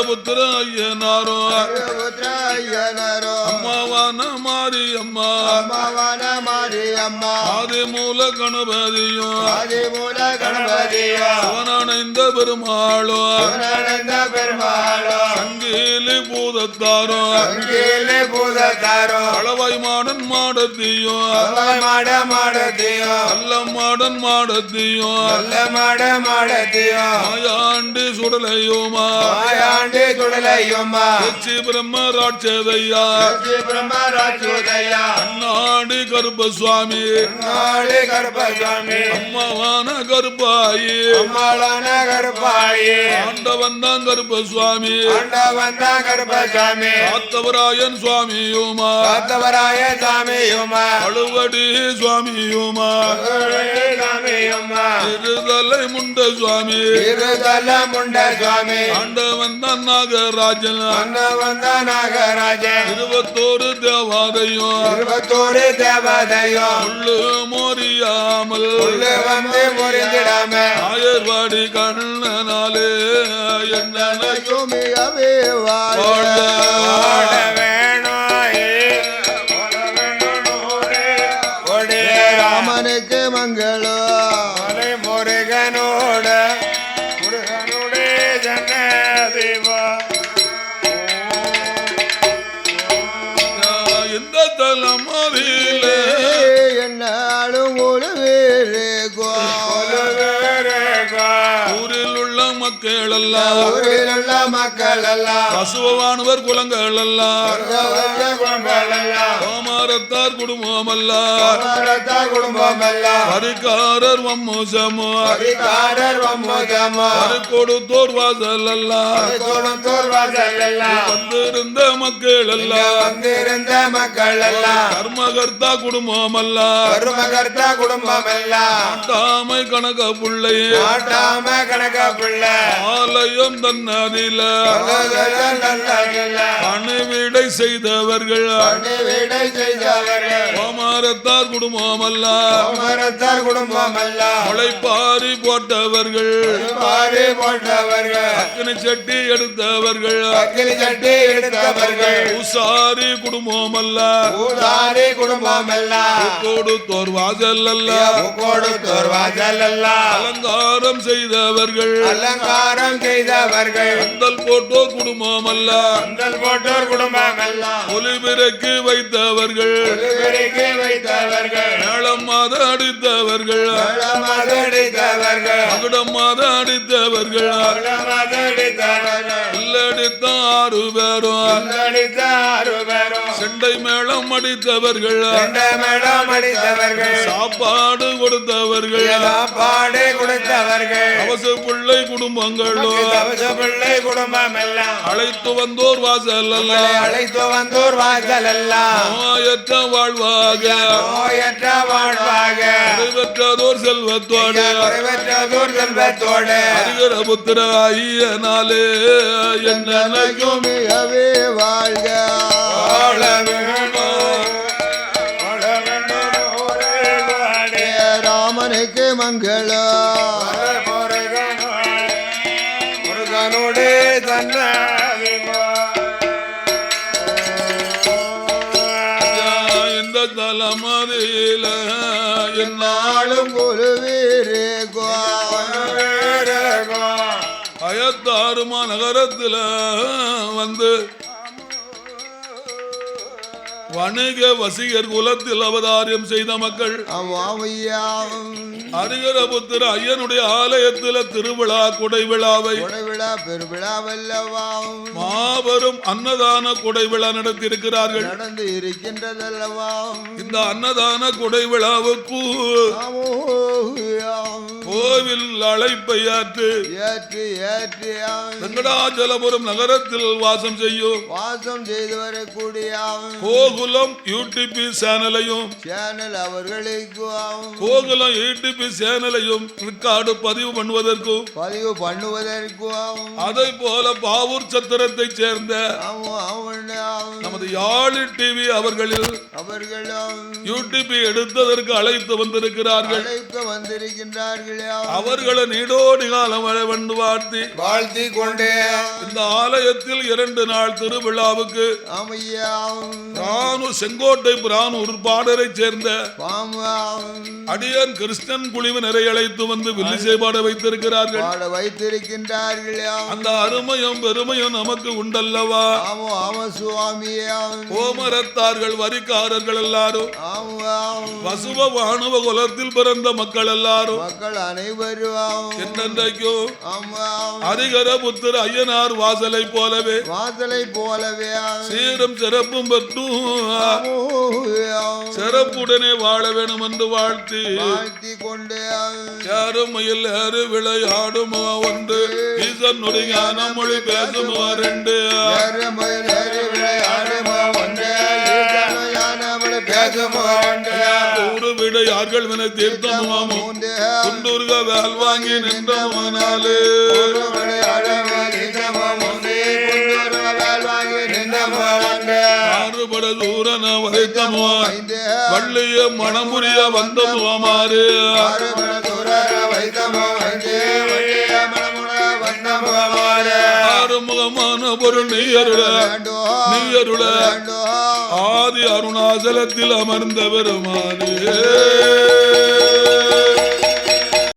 ஹரிகரபுத்திர ஐயனாரோ அம்மாவான Mariamma ஆதிமூல கணபதியும் அவனடைந்த பெருமாளோ சங்கீலி பூதத்தாரோ அளவாய் modern மாடத்தியும் அல்ல modern மாடத்தியும் Mayandi சுடலையுமா பிரம்ம ராட்சதையா அண்ணாடி கருப்பசுவாமி அம்மாவான கருப்பாயி ஆண்டவன் தான் கருப்பசுவாமி ஆத்தவராயன் சுவாமியுமா அழுவடி சுவாமியுமா இருதலை முண்ட சுவாமி ஆண்டவன் தான் நாகராஜன் 21 தேவாதையும் உள்ளு மோரியாமல் ஆயர்வாடி கண்ணனாலே என்னையும் ராமனுக்கு மங்களோ முருகனோட ஜனதேவா எந்த தலமதில என்னாலும் ஒரு வேறு ஊரில் உள்ள மக்கள் எல்லாம் பசுவானவர் குலங்கள் எல்லாம் சோமாரத்தார் குடும்பம் ஹரிகாரர் வம்மோசமோ கொடுத்தோர் வாசல் வந்திருந்த மக்கள் எல்லாம் கர்மகர்த்தா குடும்பம் தாமை கணக்க பிள்ளை ஆலயம் தன்னதில அணுவிடை செய்தவர்கள் ஓமாரத்தார் குடும்பம் முளைப்பாரி போட்டவர்கள் அக்னி சட்டி எடுத்தவர்கள் உசாரி குடும்பம் கொடுத்தோர் வாசல் அலங்காரம் செய்தவர்கள் அந்தல் போட்டோர் குடும்பம் ஒலிபிறக்கு வைத்தவர்கள் மேளம் மாத அடித்தவர்கள் மகுடம் மாத அடித்தவர்கள் இல்லடித்த 6 பேரும் செண்டை மேளம் அடித்தவர்கள் சாப்பாடு கொடுத்தவர்கள் அவச பிள்ளை குடும்பங்களோ அழைத்து வந்தோர் வாசல் நோயற்ற வாழ்வாக நிறைவேற்றதோர் செல்வத்தோடு ஹரிகரபுத்திர ஐயனாலே என்னைக்கும் வாழ்க ராமனுக்கு மங்களோ முருகனோடு இந்த தலமதியில என்னாலும் ஒரு வீரே அயத்தாறுமா நகரத்துல வந்து வணிக வசிகர் குலத்தில் அவதாரியம் செய்த மக்கள் ஹரிகரபுத்திர ஐயனுடைய ஆலயத்தில் திருவிழா குடைவிழாவை மாபெரும் அன்னதான குடைவிழா நடத்தி இருக்கிறார்கள். நடந்து இருக்கின்றதல்லவா இந்த அன்னதான குடைவிழாவுக்கு கோவில் அழைப்பை ஏற்று வெங்கடாச்சலபுரம் நகரத்தில் வாசம் செய்து வரக்கூடிய கோகுலம் யூடிபி சேனலையும் கோகுலம் யூடிபி சேனலையும் ரெக்கார்டு பதிவு பண்ணுவதற்கும் அதை போல பாவூர் சத்திரத்தை சேர்ந்த நமது யாழி டிவி அவர்களில் யூடிபி எடுத்ததற்கு அழைத்து வந்திருக்கிறார்கள். அவர்களை நீடோடி காலம் வந்து வாழ்த்தி கொண்டே இந்த ஆலயத்தில் 2 நாள் திருவிழாவுக்கு செங்கோட்டை பிரானூர் பாடரை சேர்ந்த அடியான் கிருஷ்ணன் குழுவினரை அழைத்து வந்து வில்லிசை பாட வைத்திருக்கிறார்கள். அந்த அருமையும் பெருமையும் நமக்கு உண்டல்லவா? கோமரத்தார்கள் வரிக்காரர்கள் எல்லாரும் வசுவ வானுவ குலத்தில் பிறந்த மக்கள் எல்லாரும் என்றென்றைக்கும் ஹரிகர புத்திர ஐயனார் வாசலை போலவே சீரும் சிறப்பும் பெற்றும் சிறப்புடனே வாழ வேணும் என்று வாழ்த்தி யாரும் மயில் ஏறு விளையாடும் ஒன்று ஈசனுடைய ஞான மொழி பேசும் 2 விடையார்கள் வினை தீர்த்தமும் குண்டூர்க வேல் வாங்கி நின்றமானாலே மாறுபட தூரன வரைத்தமோ வள்ளிய மணமுறிய வந்தமுமாறு ஆறுமுகமான பொருள் நீயருள ஆதி அருணாசலத்தில் அமர்ந்த பெருமானே